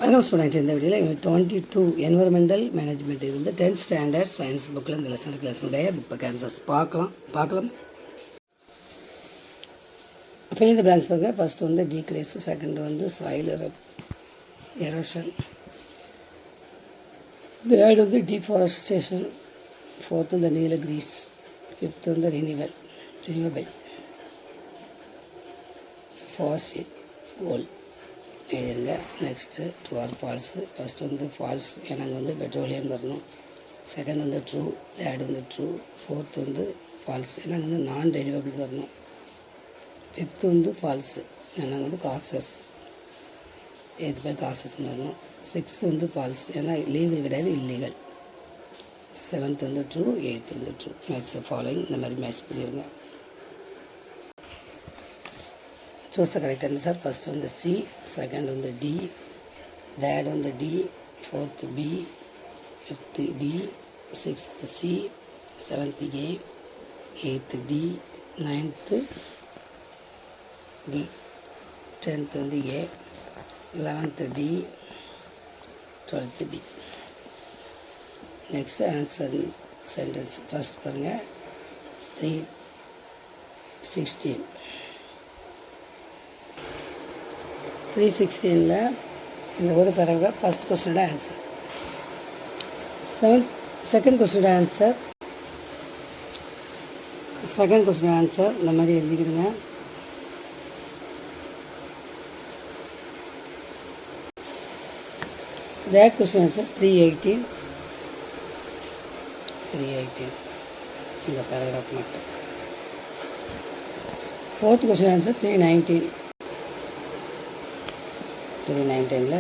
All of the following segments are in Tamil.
வணக்கம் ஸ்டூடெண்ட்ஸ். இந்த வீடியோவில் யூனிட் 22 என்வரன்மெண்டல் மேனேஜ்மெண்ட் இது வந்து 10th ஸ்டாண்டர்ட் சயின்ஸ் புக்கில் இந்த லெசனுடைய புக் ஆன்சர்ஸ் பார்க்கலாம். ஃபில் தி பிளாங்க்ஸ் பாருங்க. ஃபர்ஸ்ட் வந்து டீக்ரீஸ், செகண்ட் வந்து சாயில் எரோஷன், தேர்ட் வந்து டீஃபாரஸ்டேஷன், ஃபோர்த் வந்து நீலகிரீஸ், ஃபிஃப்த் வந்து ரினியூவபிள் ஃபாசில் ஓல் எழுதிருங்க. Next true or false. First வந்து ஃபால்ஸ், எனக்கு வந்து பெட்ரோலியம் வரணும். செகண்ட் வந்து ட்ரூ, தேர்ட் வந்து ட்ரூ, ஃபோர்த் வந்து ஃபால்ஸ், எனக்கு வந்து நான் டெலிவபிள் வரணும். ஃபிஃப்த்து வந்து ஃபால்ஸு, எனக்கு வந்து காசஸ், எது பேர் காசஸ்ன்னு வரணும். சிக்ஸ்த்து வந்து ஃபால்ஸ், ஏன்னா லீகல் கிடையாது, இல்லீகல். செவன்த் வந்து ட்ரூ, எயித்து வந்து ட்ரூ. மேட்ச் ஃபாலோயிங் இந்த மாதிரி மேட்ச் பண்ணிடுங்க. Choose the correct answer. First on the C, second on the D, third on the D, fourth B, fifth D, sixth C, seventh A, eighth D, ninth D, 10th on the A, 11th D, 12th B. Next answer sentence. First பாருங்க 316. 316ல் இந்த ஒரு பேராகிராஃப் ஃபஸ்ட் கொஸ்டினோட ஆன்சர். செகண்ட் கொஸ்டினோட ஆன்சர் இந்த மாதிரி எழுதிக்கிறேங்க. தேர்ட் கொஸ்டின் ஆன்சர் 318 இந்த பேராகிராஃப் மட்டும். ஃபோர்த் கொஸ்டின் ஆன்சர் 319ல்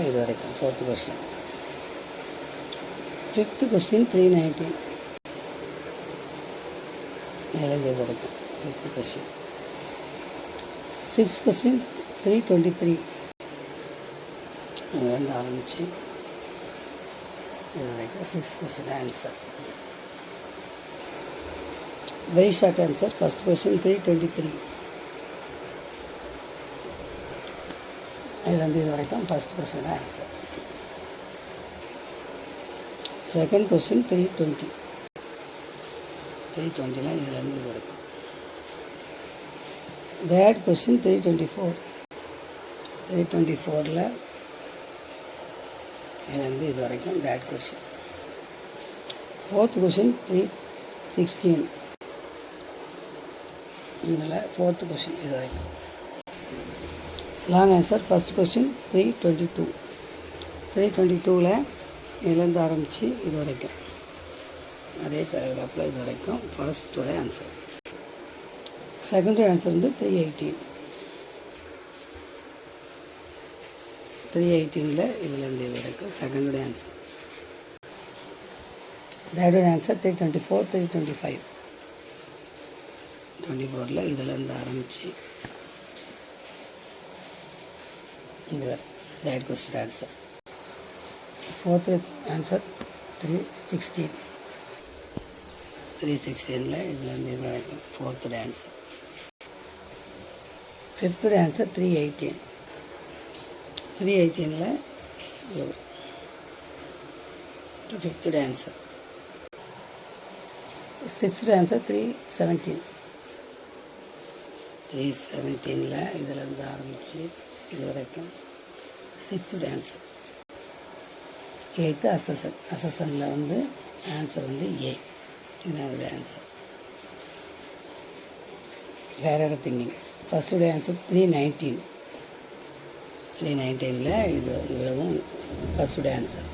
இது வரைக்கும் ஃபோர்த்து கொஸ்டின். ஃபிஃப்த்து கொஸ்டின் 319 இது வரைக்கும் ஃபிஃப்த்து கொஸ்டின். சிக்ஸ்த் கொஸ்டின் 323 இங்கேருந்து ஆரம்பித்து இது வரைக்கும் sixth question answer. Very short answer. First question 323 இதுலேருந்து இது வரைக்கும் first question answer. Second question 320ல் இதுலேருந்து இது வரைக்கும். தேர்ட் கொஸ்டின் 324ல் இதுலேருந்து இது வரைக்கும் தேர்ட் கொஸ்டின். ஃபோர்த் கொஸ்டின் 316 இதில் ஃபோர்த்து கொஸ்டின் இது வரைக்கும். Long answer. ஃபஸ்ட் கொஸ்டின் 322ல் இதுலேருந்து ஆரம்பித்து இது வரைக்கும் அதே பேராகிராஃபில் இது வரைக்கும் ஃபர்ஸ்டோட ஆன்சர். செகண்டரி ஆன்சர் வந்து 318ல் இதுலேருந்து இது வரைக்கும் செகண்டரி ஆன்சர். தேர்டோட ஆன்சர் 324, 325 24ல் இதுலேருந்து ஆரம்பித்து இது third question answer. Fourth answer 316ல் இதுலேருந்து இது வரைக்கும் ஃபோர்த்தோட ஆன்சர். ஃபிஃப்த்தோட ஆன்சர் 318ல் ஃபிஃப்த்தோட ஆன்சர். சிக்ஸ்த்தோட ஆன்சர் 317ல் இதுலேருந்து ஆரம்பித்து இது வரைக்கும் சிக்ஸ்த் ஆன்சர். எயித்து அசசனில் வந்து ஆன்சர் வந்து ஏ, இதோட ஆன்சர். வேற திங்கிங். ஃபஸ்ட்டுடைய ஆன்சர் 319ல் இது இவ்வளவும் ஃபஸ்ட்டுடைய ஆன்சர்.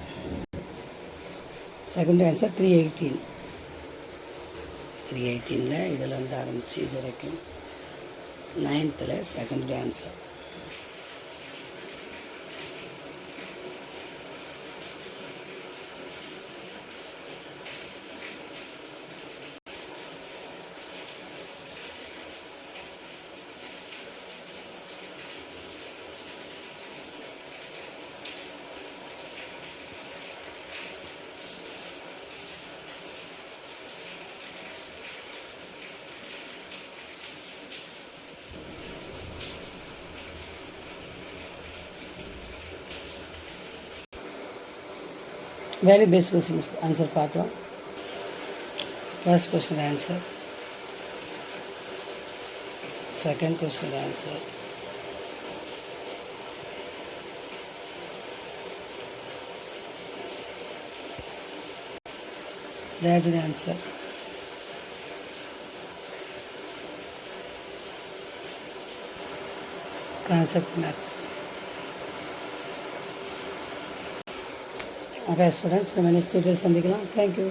செகண்ட் ஆன்சர் 318ல் இதில் வந்து ஆரம்பித்து இது வரைக்கும் 9th second answer. Value based questions answer பார்க்கலாம். First question answer, second question answer, third answer, concept map. Okay students, நம்ம நெக்ஸ்ட் வீடியோவில் சந்திக்கலாம். தேங்க்யூ.